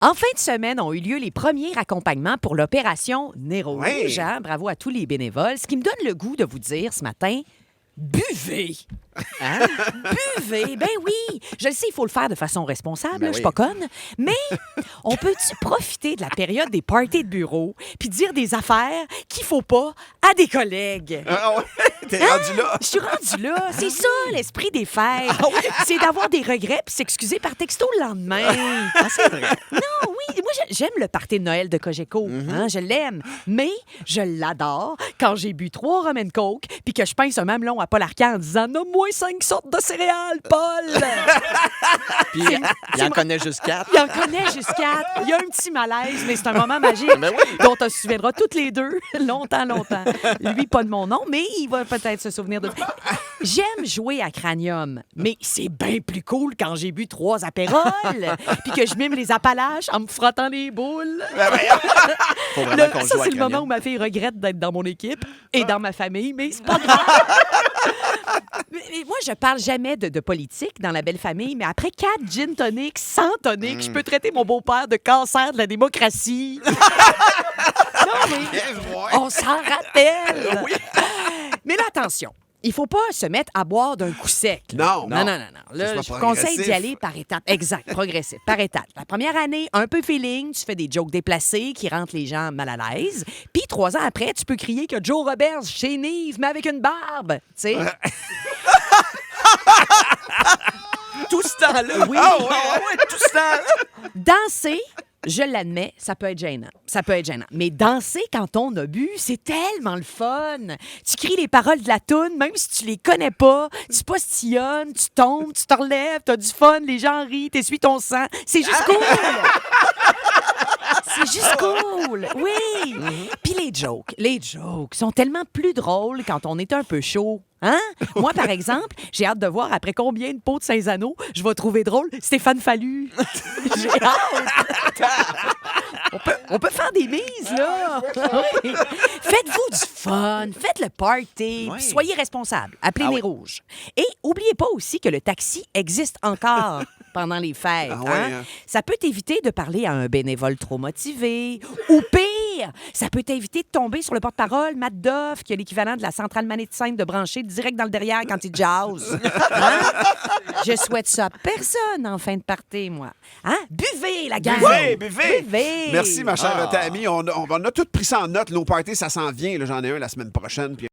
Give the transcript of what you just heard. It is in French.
En fin de semaine ont eu lieu les premiers accompagnements pour l'opération Nez Rouge. Ouais. Hein? Bravo à tous les bénévoles. Ce qui me donne le goût de vous dire ce matin, buvez! Hein? Buvez! Ben oui! Je le sais, il faut le faire de façon responsable, Ben là, je suis oui. pas conne. Mais on peut-tu profiter de la période des parties de bureau puis dire des affaires qu'il faut pas à des collègues? Ah ouais, t'es rendu là. Je suis rendue là. C'est ça, l'esprit des fêtes. C'est d'avoir des regrets puis s'excuser par texto le lendemain. C'est vrai. Non, oui, moi, j'aime le party de Noël de Cogeco. Hein, je l'aime. Mais je l'adore quand j'ai bu 3 rum and coke puis que je pince un mamelon à Paul Arcand en disant « Nomme-moi 5 sortes de céréales, Paul! » Puis il en connaît juste 4. Il en connaît jusqu'à 4. Il y a un petit malaise, mais c'est un moment magique Ben oui. dont on se souviendra toutes les deux longtemps, longtemps. Lui, pas de mon nom, mais il va peut-être se souvenir de... J'aime jouer à Cranium, mais c'est bien plus cool quand j'ai bu 3 apérols puis que je mime les Appalaches en me frottant les boules. Faut vraiment Là, qu'on ça, joue à c'est le moment Cranium. où ma fille regrette d'être dans mon équipe et dans ma famille, mais c'est pas grave. Mais moi, je parle jamais de politique dans la belle famille, mais après 4 gin tonic, sans tonic, je peux traiter mon beau-père de cancer de la démocratie. Non, mais on s'en rappelle. Mais là, attention. Il faut pas se mettre à boire d'un coup sec. Non. Non. Là, soit je vous conseille progressif. d'y aller par étapes. Exact, progressif, par étapes. La première année, un peu feeling, tu fais des jokes déplacés qui rendent les gens mal à l'aise. Puis 3 ans après, tu peux crier que Joe Roberts chez Nive, mais avec une barbe. Tu sais? Tout ce temps-là. Oui. Tout ce temps-là. Danser, je l'admets, ça peut être gênant. Ça peut être gênant. Mais danser quand on a bu, c'est tellement le fun. Tu cries les paroles de la toune, même si tu les connais pas. Tu postillonnes, tu tombes, tu te relèves, t'as du fun, les gens rient, t'essuies ton sang. C'est juste cool. C'est juste cool. Oui. Puis les jokes sont tellement plus drôles quand on est un peu chaud. Hein? Moi, par exemple, j'ai hâte de voir après combien de pots de Saint-Zano je vais trouver drôle Stéphane Fallu. J'ai hâte. On peut faire des mises, là. Oui. Faites-vous du fun, faites le party, Ouais. puis soyez responsables. Appelez Ah les oui. rouges. Et oubliez pas aussi que le taxi existe encore pendant les fêtes. Ah ouais, hein? hein? Ça peut t'éviter de parler à un bénévole trop motivé. Ou pire, ça peut t'éviter de tomber sur le porte-parole, Matt Doff, qui a l'équivalent de la centrale magnétisante de brancher direct dans le derrière quand il jazz. Hein? Je souhaite ça à personne en fin de party, moi. Hein? Buvez, la gang! Buvez. Buvez! Merci, ma chère Tammy. On a tout pris ça en note. Nos parties, ça s'en vient. là. J'en ai un la semaine prochaine. Puis